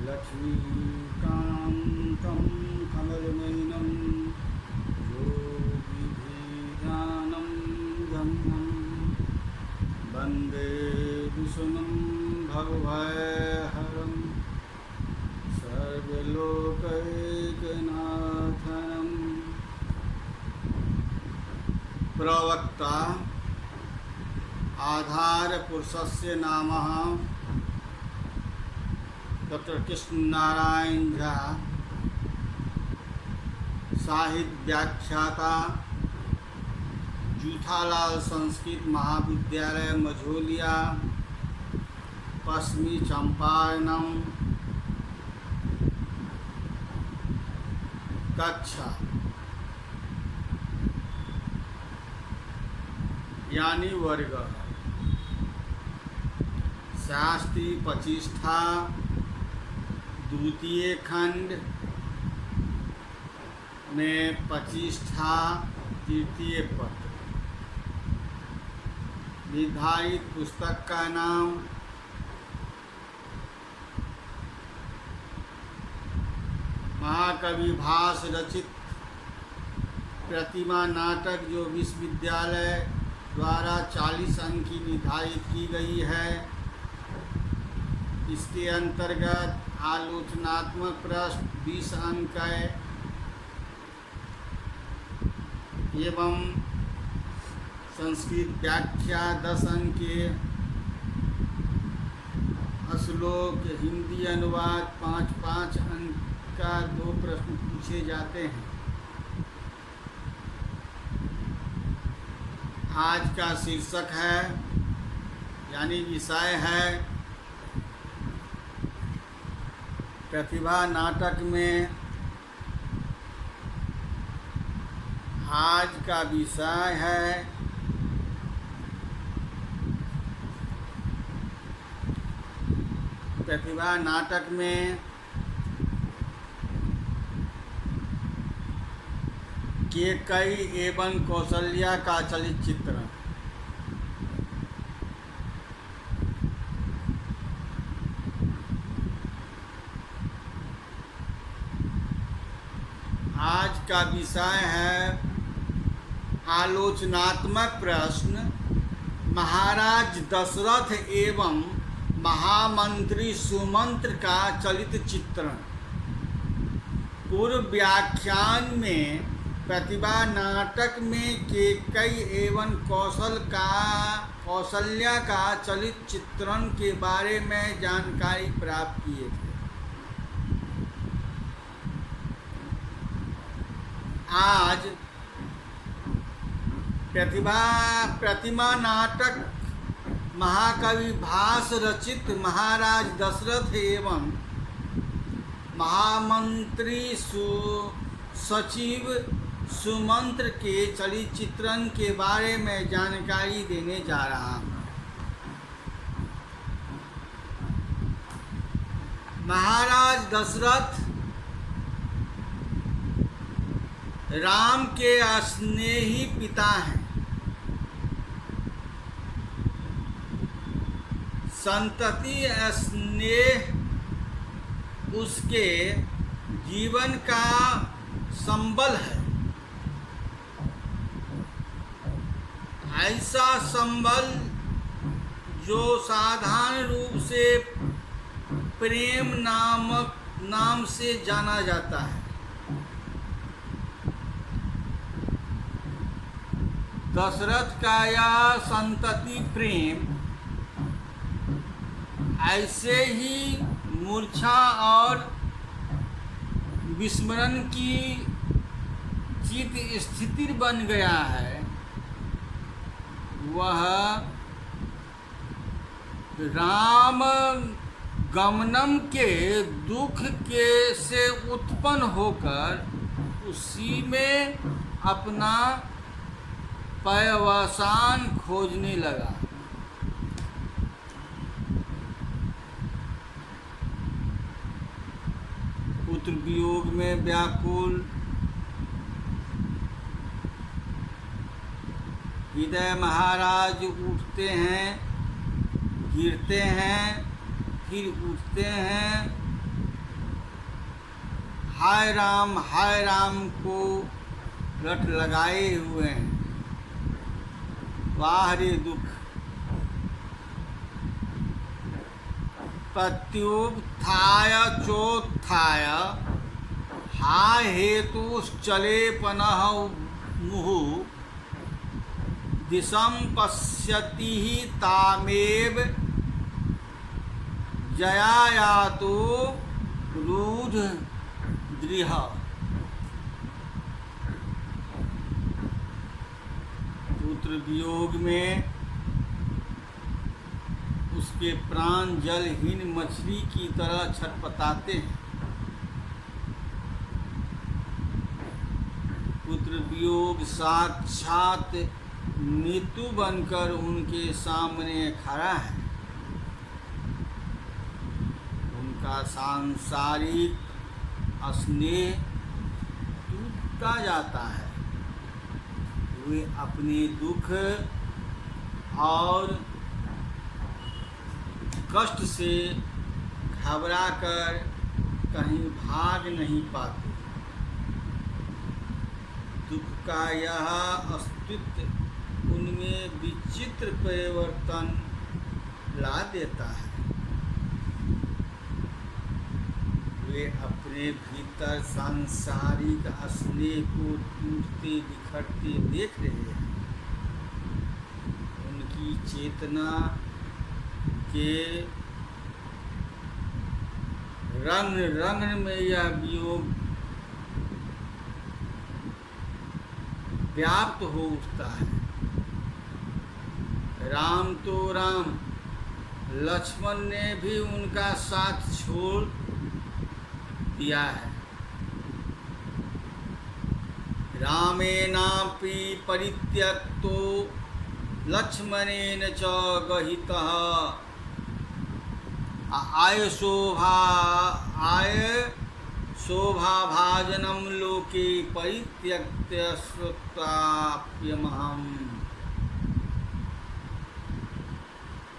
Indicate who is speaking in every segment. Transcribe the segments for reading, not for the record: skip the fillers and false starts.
Speaker 1: लक्ष्मीकान्तं कमलनयनं योगिभिर्ध्यानं गम्यं वन्दे विष्णुं भवभयहरं सर्वलोकैकनाथनं। प्रवक्ता आधार पुरुषस्य नामः डॉक्टर कृष्ण नारायण झा, साहित्य व्याख्याता, जूठालाल संस्कृत महाविद्यालय मझोलिया, पश्चिमी चंपारण, कक्षा यानी वर्ग, शास्त्री प्रतिष्ठा, द्वितीय खंड में प्रतिष्ठा तृतीय पत्र। निर्धारित पुस्तक का नाम महाकवि भास रचित प्रतिमा नाटक, जो विश्वविद्यालय द्वारा 40 अंक की निर्धारित की गई है। इसके अंतर्गत आलोचनात्मक प्रश्न 20 अंक है एवं संस्कृत व्याख्या 10 अंक के, श्लोक हिंदी अनुवाद 5-5 अंक का 2 प्रश्न पूछे जाते हैं। आज का शीर्षक है यानी विषय है प्रतिभा नाटक में। आज का विषय है प्रतिभा नाटक में केकई एवं कौशल्या का चलित चित्रण। आज का विषय है आलोचनात्मक प्रश्न, महाराज दशरथ एवं महामंत्री सुमंत्र का चलित चित्रण। पूर्व व्याख्यान में प्रतिभा नाटक में केकई एवं कौशल्या का चलित चित्रण के बारे में जानकारी प्राप्त किए थे। आज प्रतिमा नाटक महाकवि भास रचित महाराज दशरथ एवं महामंत्री सचिव सुमंत्र के चलित चित्रण के बारे में जानकारी देने जा रहा हूँ। महाराज दशरथ राम के स्नेही पिता हैं। संतति स्नेह उसके जीवन का संबल है। ऐसा संबल जो साधारण रूप से प्रेम नाम से जाना जाता है। दशरथ का यह संतति प्रेम ऐसे ही मूर्छा और विस्मरण की चित स्थिति बन गया है। वह राम गमनम के दुख के से उत्पन्न होकर उसी में अपना पर्यवसान खोजने लगा। पुत्र वियोग में व्याकुल, हृदय महाराज उठते हैं, गिरते हैं, फिर उठते हैं हाय राम को रट लगाए हुए हैं। वाह रे दुख। प्रत्युत्थाय चोत्थाय हा हेतुश्चले पुनः मुहुः दिशं पश्यति तामेव जयायातो रूढदृह। पुत्र वियोग में उसके प्राण जलहीन मछली की तरह छटपटाते हैं। पुत्र वियोग साक्षात मृत्यु बनकर उनके सामने खड़ा है। उनका सांसारिक स्नेह टूटता जाता है। वे अपने दुख और कष्ट से घबराकर कहीं भाग नहीं पाते। दुख का यह अस्तित्व उनमें विचित्र परिवर्तन ला देता है। वे अपने भीतर सांसारिक स्नेह को टूटते बिखरते देख रहे हैं। उनकी चेतना के रंग रंग में यह वियोग व्याप्त हो उठता है। राम तो राम, लक्ष्मण ने भी उनका साथ छोड़ दिया है। रामेणापि परित्यक्तो लक्ष्मणेन च गहितः आय शोभाभाजनं लोके परित्यक्त्य श्रुताप्यमहम्।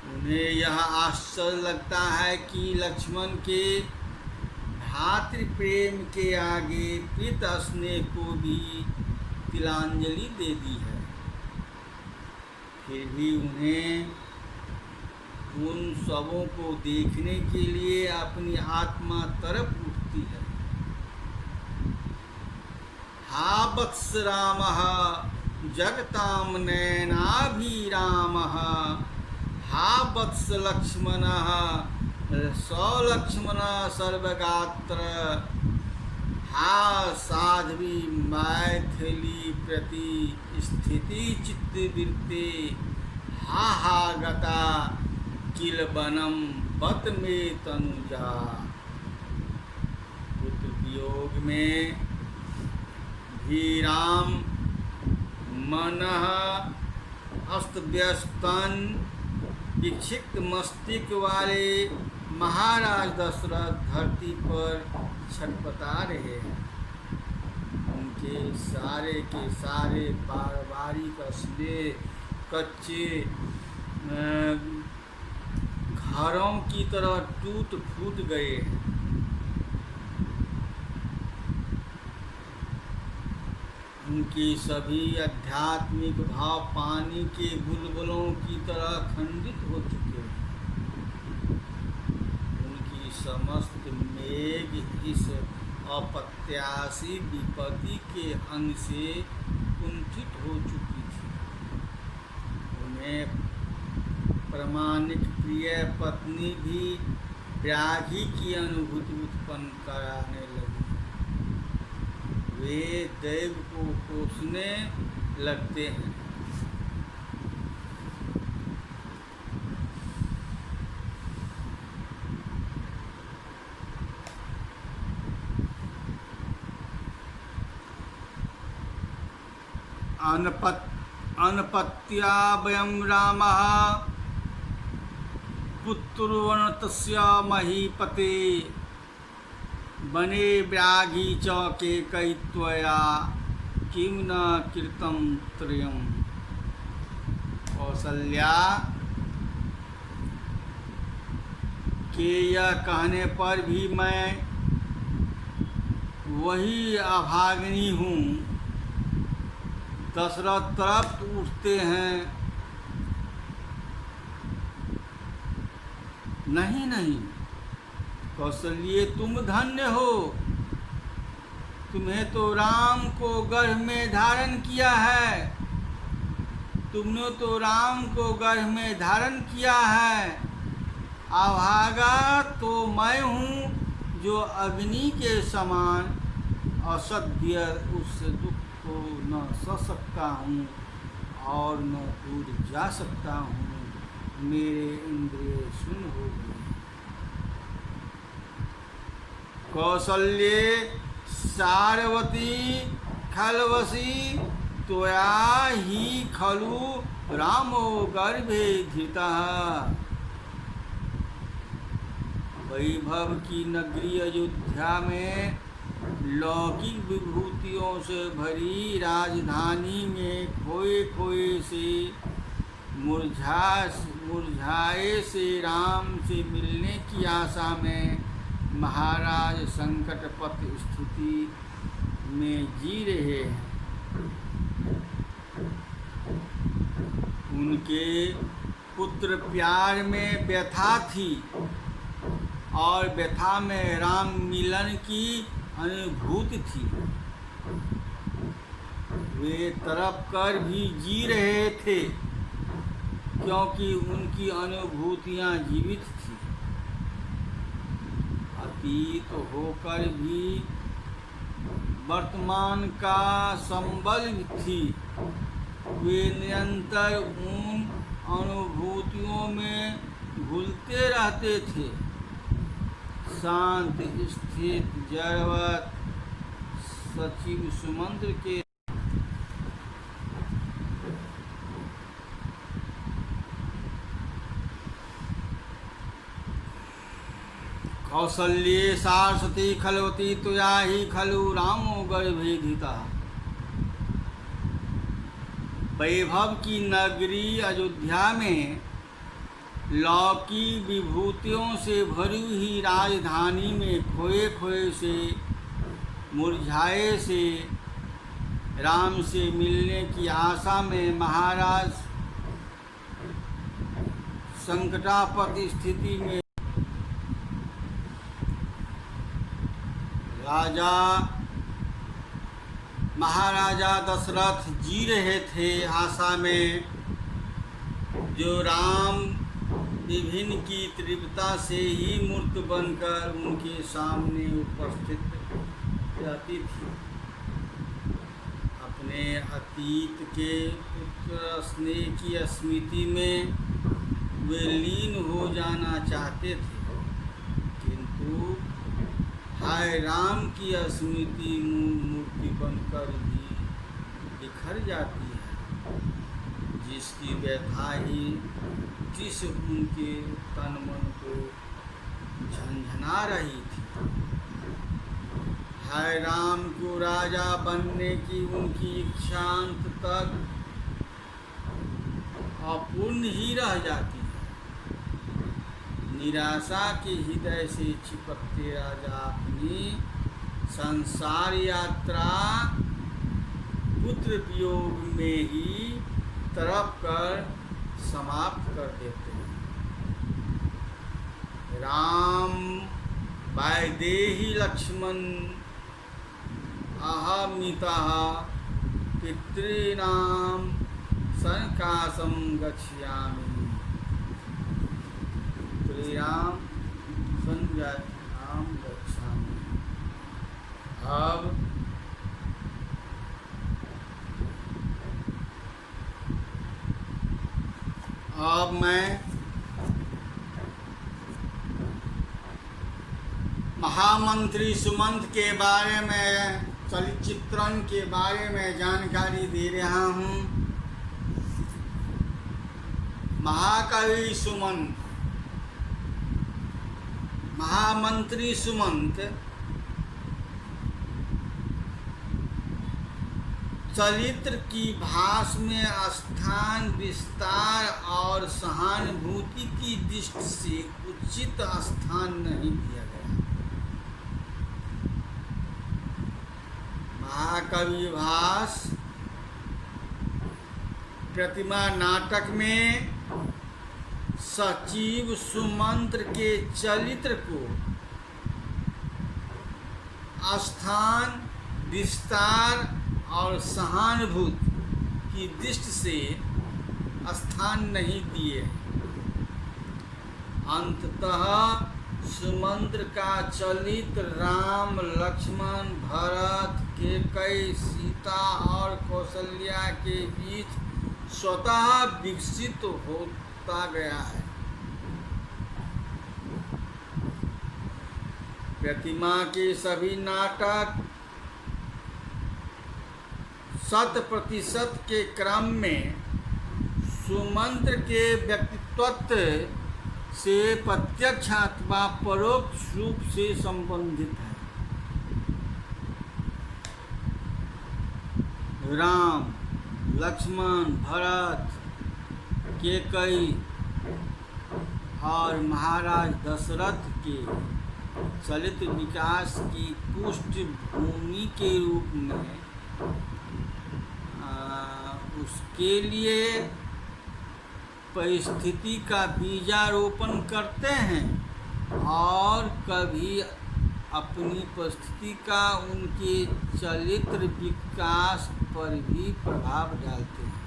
Speaker 1: उन्हें यह आश्चर्य लगता है कि लक्ष्मण के भातृ प्रेम के आगे पित स्नेह को भी तिलांजलि दे दी है। फिर भी उन्हें उन सबों को देखने के लिए अपनी आत्मा तरफ उठती है। हा वत्स रामः जगतां नयनाभिरामः, हा वत्स लक्ष्मणः सलक्ष्मणः सर्वगात्र, हा साध्वी मैथिली प्रति स्थिति चित्तवृत्ते, हा गता किल वनम बत में तनुजा। पुत्र वियोग में भी राम मनः अस्तव्यस्तन विक्षिप्त मस्तिष्क वाले महाराज दशरथ धरती पर छटपटा रहे हैं। उनके सारे के सारे पारिवारिक स्नेह कच्चे घरों की तरह टूट फूट गए हैं। उनके सभी आध्यात्मिक भाव पानी के बुलबुलों की तरह खंडित हो चुके हैं। उनकी समस्त मेघ इस अप्रत्याशी विपत्ति के अंग से कुंठित हो चुकी थी। उन्हें प्रामाणिक प्रिय पत्नी भी व्याधि की अनुभूति उत्पन्न कराने लगी। वे दैव को कोसने लगते हैं। अनपत्या वयं रामः पुत्रवन्तस्य महीपते, वने व्याघ्री च केकयित्वया किं न कृतं त्रयम्। कौसल्या के यह कहने पर भी मैं वही अभागिनी हूँ। दशरथ तरफ उठते हैं, नहीं नहीं कौशल्य तुम धन्य हो, तुम्हें तो राम को गर्भ में धारण किया है, तुमने तो राम को गर्भ में धारण किया है। अभागा तो मैं हूँ जो अग्नि के समान असध्य उस दुख को न सह सकता हूँ और न दूर जा सकता हूँ। मेरे इंद्रिय सुन हो गए। कौशल्ये सारवती खलवसी त्वया ही खलु रामो गर्भे धृतः। वैभव की नगरी अयोध्या में लौकिक विभूतियों से भरी राजधानी में खोए खोए से मुरझाए से राम से मिलने की आशा में महाराज संकटपत स्थिति में जी रहे हैं। उनके पुत्र प्यार में व्यथा थी और व्यथा में राम मिलन की अनुभूति थी। वे तड़प कर भी जी रहे थे क्योंकि उनकी अनुभूतियाँ जीवित थी। अतीत होकर भी वर्तमान का संबल थी। वे निरंतर उन अनुभूतियों में घुलते रहते थे। शांत स्थित जड़वत सचिव सुमंत्र के कौशल्ये सारस्वती खलवती त्वया ही खलु रामो गर्भे धृतः। वैभव की नगरी अयोध्या में लौकिक विभूतियों से भरी हुई राजधानी में खोए खोए से मुरझाए से राम से मिलने की आशा में महाराज संकटापत स्थिति में महाराजा दशरथ जी रहे थे आशा में, जो राम विभिन्न की तीव्रता से ही मूर्त बनकर उनके सामने उपस्थित रहती थी। अपने अतीत के पुत्र स्नेह की स्मृति में वे लीन हो जाना चाहते थे, किंतु हाय राम की स्मृति मूर्ति बनकर भी बिखर जाती है, जिसकी व्यथा ही जिस उनके तन मन को झंझना रही थी। हाय राम को राजा बनने की उनकी इच्छा अंत तक अपूर्ण ही रह जाती है। निराशा के हृदय से चिपकते राजा अपनी संसार यात्रा पुत्र वियोग में ही तड़प कर समाप्त कर देते हैं। राम वैदेही लक्ष्मण अहमितः पितॄणां सकाशं गच्छामि। राम संज्ञां गच्छामि। अब मैं महामंत्री सुमंत के बारे में, चलचित्रण के बारे में जानकारी दे रहा हूँ। महाकवि सुमंत, महामंत्री सुमंत चरित्र की भाष में स्थान, विस्तार और सहानुभूति की दृष्टि से उचित स्थान नहीं दिया गया। कवि भास प्रतिमा नाटक में सचिव सुमंत्र के चरित्र को स्थान, विस्तार और सहानुभूति की दृष्टि से स्थान नहीं दिए। अंततः सुमंत्र का चरित्र राम, लक्ष्मण, भरत, कैकेयी, सीता और कौशल्या के बीच स्वतः विकसित होता गया है। प्रतिमा के सभी नाटक 100% के क्रम में सुमंत्र के व्यक्तित्व से प्रत्यक्ष अथवा परोक्ष रूप से संबंधित है। राम, लक्ष्मण, भरत, कैकेयी और महाराज दशरथ के चरित्र विकास की पृष्ठभूमि के रूप में उसके लिए परिस्थिति का बीजारोपण करते हैं और कभी अपनी परिस्थिति का उनके चरित्र विकास पर भी प्रभाव डालते हैं।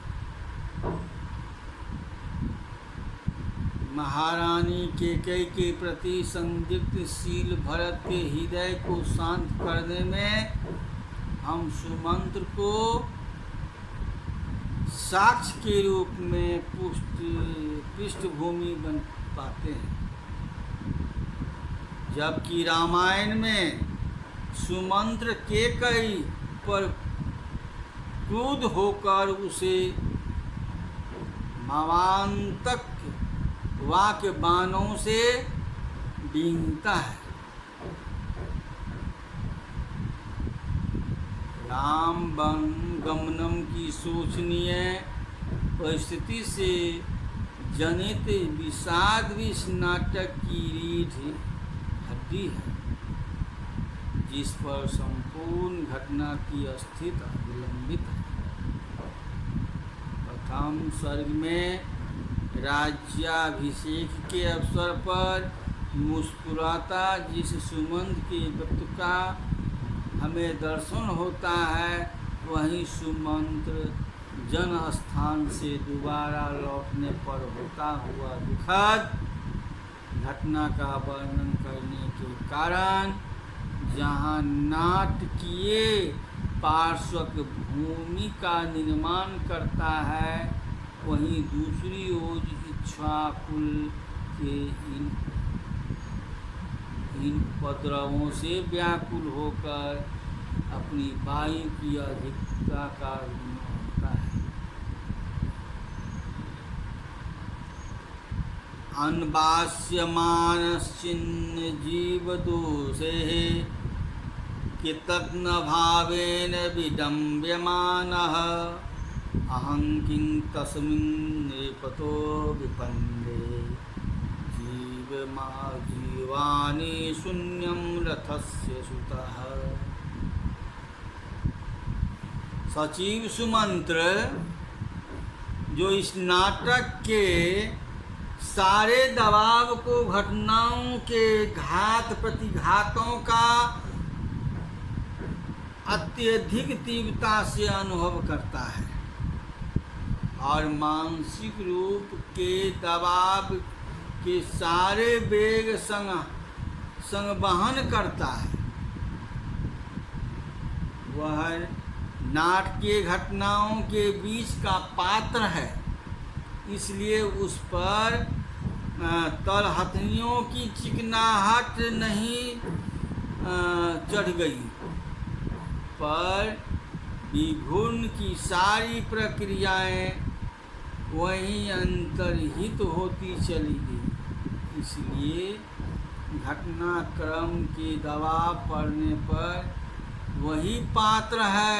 Speaker 1: महारानी कैकेयी के प्रति संदिग्धशील भरत के हृदय को शांत करने में हम सुमंत्र को साक्ष्य के रूप में पृष्ठभूमि बन पाते हैं, जबकि रामायण में सुमंत्र कैकेयी पर क्रुद्ध होकर उसे भावांतक वाक्य बाणों से बीनता है। राम वन गमनम की शोचनीय परिस्थिति से जनित विषाद भी इस नाटक की रीढ़ हड्डी है, जिस पर संपूर्ण घटना की अस्थिरता विलंबित है। प्रथम सर्ग में राज्याभिषेक के अवसर पर मुस्कुराता जिस सुमंत्र के व्यक्तित्व का हमें दर्शन होता है, वहीं सुमंत्र जन स्थान से दोबारा लौटने पर होता हुआ दुखद घटना का वर्णन करने के कारण जहाँ नाटकीय पार्श्व भूमि का निर्माण करता है, वहीं दूसरी ओर इक्ष्वाकुल के इन उपद्रवों से व्याकुल होकर अपनी वायु की अधिकता का होता है। अनवास्यमानश्चिन्न जीव दोषे कृतघ्न भावेन विडम्ब्यमानः अहं किं तस्मिन् नृपतो विपन्ने जीवानि शून्यं रथस्य सुतः। सचिव सुमंत्र जो इस नाटक के सारे दबाव को घटनाओं के घात प्रतिघातों का अत्यधिक तीव्रता से अनुभव करता है और मानसिक रूप के दबाव के सारे वेग संग वहन करता है, वह नाटकीय घटनाओं के बीच का पात्र है। इसलिए उस पर तलहथनियों की चिकनाहट नहीं चढ़ गई, पर विघूर्ण की सारी प्रक्रियाएं वहीं अंतर्हित होती चली गई। इसलिए घटनाक्रम के दबाव पड़ने पर वही पात्र है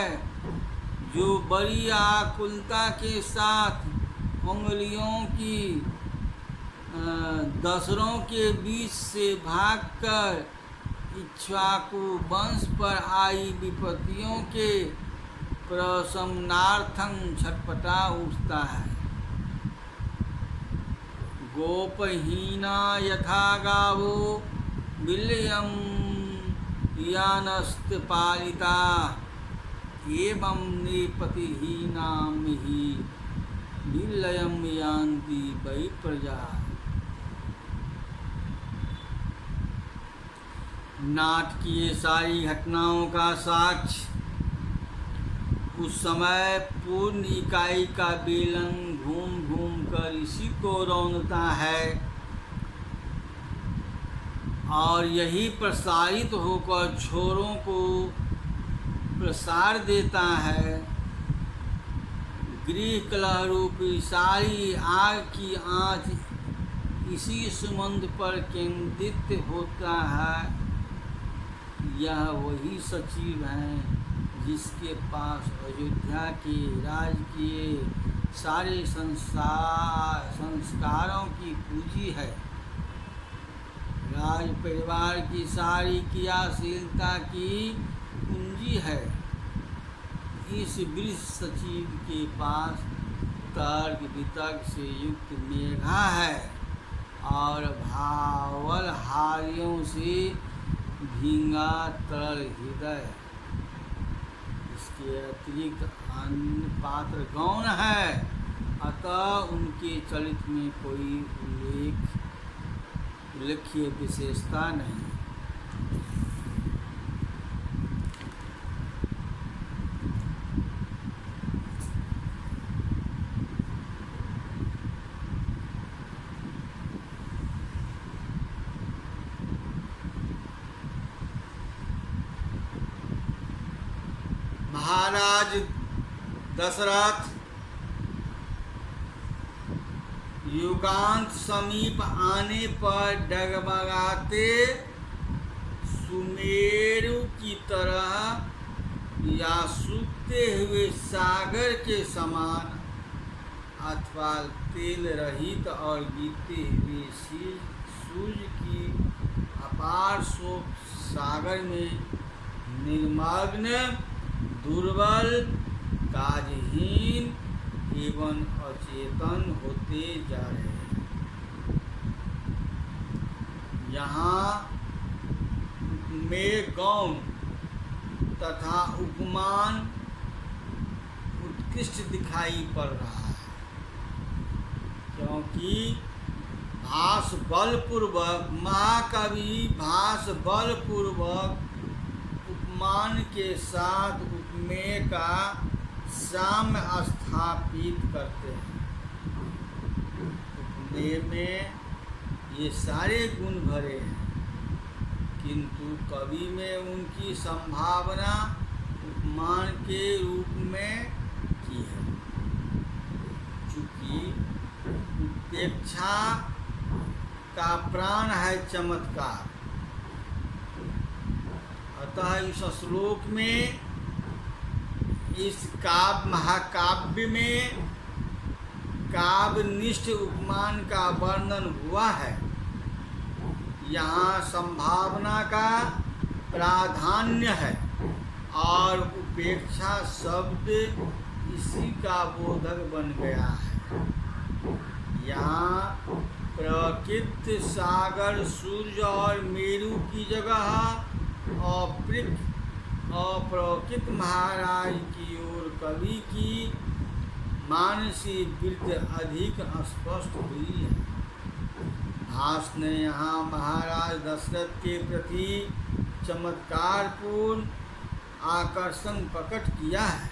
Speaker 1: जो बड़ी आकुलता के साथ उंगलियों की दसरों के बीच से भागकर इक्ष्वाकु वंश पर आई विपत्तियों के प्रशमनार्थं छटपटा उठता है। गोपहीना यथा गावो विलयम यानस्तपालिता एवं नृपतिहीनां हि विलयम यान्ति वै प्रजा। नाटकीय सारी घटनाओं का साक्ष्य उस समय पूर्ण इकाई का बेलन घूम घूम कर इसी को रौंदता है और यही प्रसारित होकर छोरों को प्रसार देता है। गृह कलह रूपी सारी आग की आँच इसी सुमंद पर केंद्रित होता है। यह वही सचिव हैं जिसके पास अयोध्या के राजकीय सारे संस्कारों की पूंजी है, राज परिवार की सारी क्रियाशीलता की पूंजी है। इस वृष सचिव के पास तर्क वितर्क से युक्त मेघा है और भावलहारियों से भींगा तरल हृदय। इसके अतिरिक्त अन्य पात्र गौण है, अतः उनके चरित्र में कोई उल्लेख्य विशेषता नहीं। महाराज दशरथ युगांत समीप आने पर डगमगाते सुमेरु की तरह या सूखते हुए सागर के समान अथवा तेल रहित और गिरते हुए सूर्य की अपार शोक सागर में निर्मग्न दुर्बल काजहीन एवं अचेतन होते जा रहे हैं। यहाँ में गौण तथा उपमान उत्कृष्ट दिखाई पड़ रहा है, क्योंकि भास बलपूर्वक महाकवि भास बलपूर्वक उपमान के साथ उपमेय का साम्य स्थापित करते हैं। उपमेय में ये सारे गुण भरे हैं, किंतु कवि में उनकी संभावना उपमान के रूप में की है। चूँकि उपेक्षा का प्राण है चमत्कार, अतः इस श्लोक में इस महाकाव्य में काव्यनिष्ठ उपमान का वर्णन हुआ है। यहाँ संभावना का प्राधान्य है और उपेक्षा शब्द इसी का बोधक बन गया है। यहाँ प्रकृति सागर सूर्य और मेरु की जगह अपरौकित महाराज की ओर कवि की मानसी वृत्ति अधिक स्पष्ट हुई है। भास ने यहाँ महाराज दशरथ के प्रति चमत्कारपूर्ण आकर्षण प्रकट किया है।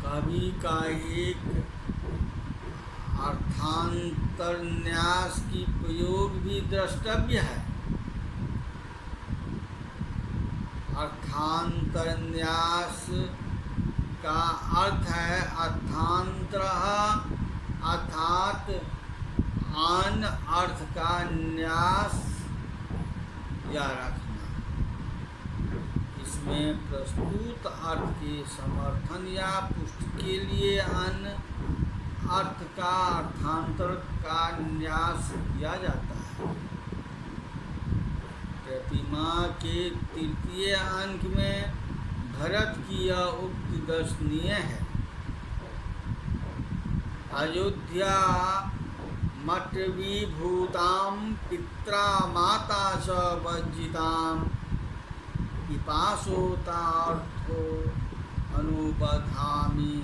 Speaker 1: कवि का एक अर्थांतरन्यास की प्रयोग भी द्रष्टव्य है। अर्थांतरन्यास का अर्थ है अर्थांतरः, अर्थात अन्य अर्थ का न्यास या रखना। इसमें प्रस्तुत अर्थ के समर्थन या पुष्टि के लिए अन्य अर्थ का अर्थांतर का न्यास किया जाता है। प्रतिमा के तृतीय अंक में भरत की यह उक्ति दर्शनीय है। अयोध्या मठविभूतां पित्रा माता च वज्जितां पिपासोतार्थो अनुबधामि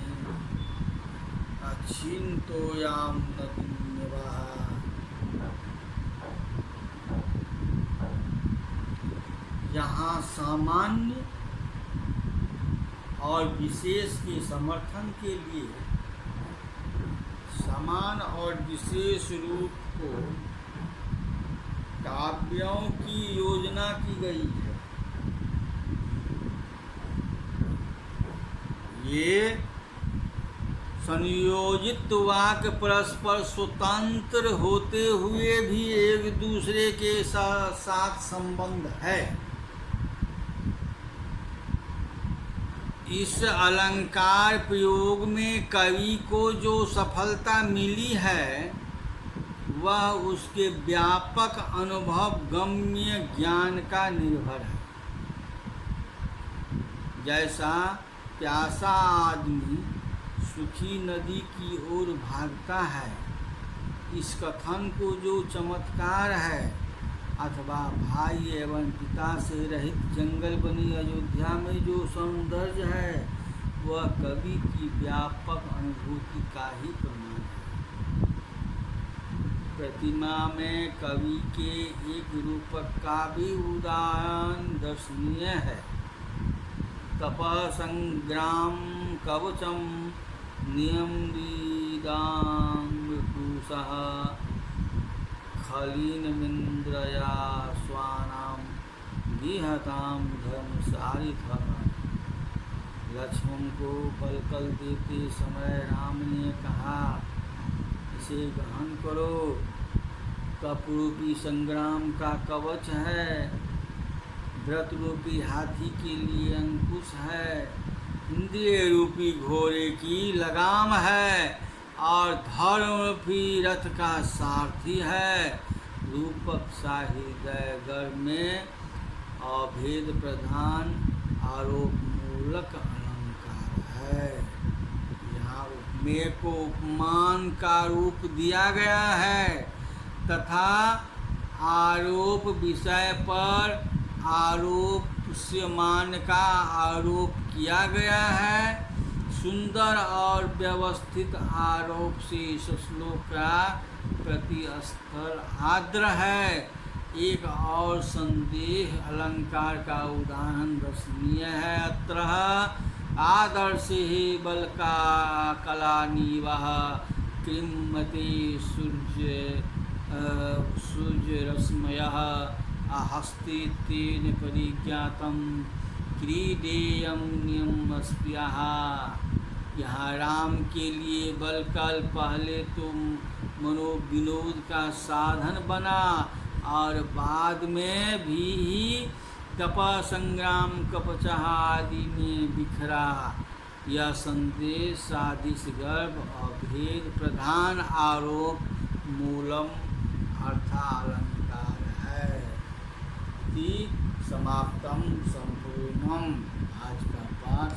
Speaker 1: अचिंतोयां नदीन्यवः। यहाँ सामान्य और विशेष के समर्थन के लिए समान और विशेष रूप को काव्यों की योजना की गई है। ये संयोजित वाक्य परस्पर स्वतंत्र होते हुए भी एक दूसरे के साथ संबंध है। इस अलंकार प्रयोग में कवि को जो सफलता मिली है वह उसके व्यापक अनुभव गम्य ज्ञान का निर्भर है। जैसा प्यासा आदमी सूखी नदी की ओर भागता है, इस कथन को जो चमत्कार है, अथवा भाई एवं पिता से रहित जंगल बनी अयोध्या में जो सौंदर्य है, वह कवि की व्यापक अनुभूति का ही प्रमाण है। प्रतिमा में कवि के एक रूपक का भी उदाहरण दर्शनीय है। तप संग्राम कवचम नियमृदांगकुशः खलीनमिन्द्रया स्वानां विहतां धर्मसारिथः। लक्ष्मण को बलकल देते समय राम ने कहा, इसे ग्रहण करो। तप रूपी संग्राम का कवच है, व्रत रूपी हाथी के लिए अंकुश है, इंद्रिय रूपी घोड़े की लगाम है और धर्म रूपी रथ का सारथी है। रूपक साहृदय गर्भ में अभेद प्रधान आरोप मूलक अलंकार है। यहाँ उपमेय को उपमान का रूप दिया गया है तथा आरोप विषय पर आरोप्यमान का आरोप किया गया है। सुंदर और व्यवस्थित आरोप से इस श्लोक का प्रतिस्थल आर्द्र है। एक और संदेह अलंकार का उदाहरण दर्शनीय है। अत्र आदर्श ही बल का कलानीवः क्रीमते सूर्यरश्मयः हस्ते तेन परिज्ञातं क्रीडेयं नियमस्पृहः। यहाँ राम के लिए बलकल पहले तो मनोविनोद का साधन बना और बाद में भी तप संग्राम कवच आदि में बिखरा। यह संदेश साधिश गर्भ अभेद प्रधान आरोप मूलम अर्थालंकार है। समाप्तम संपूर्णम। आज का पाठ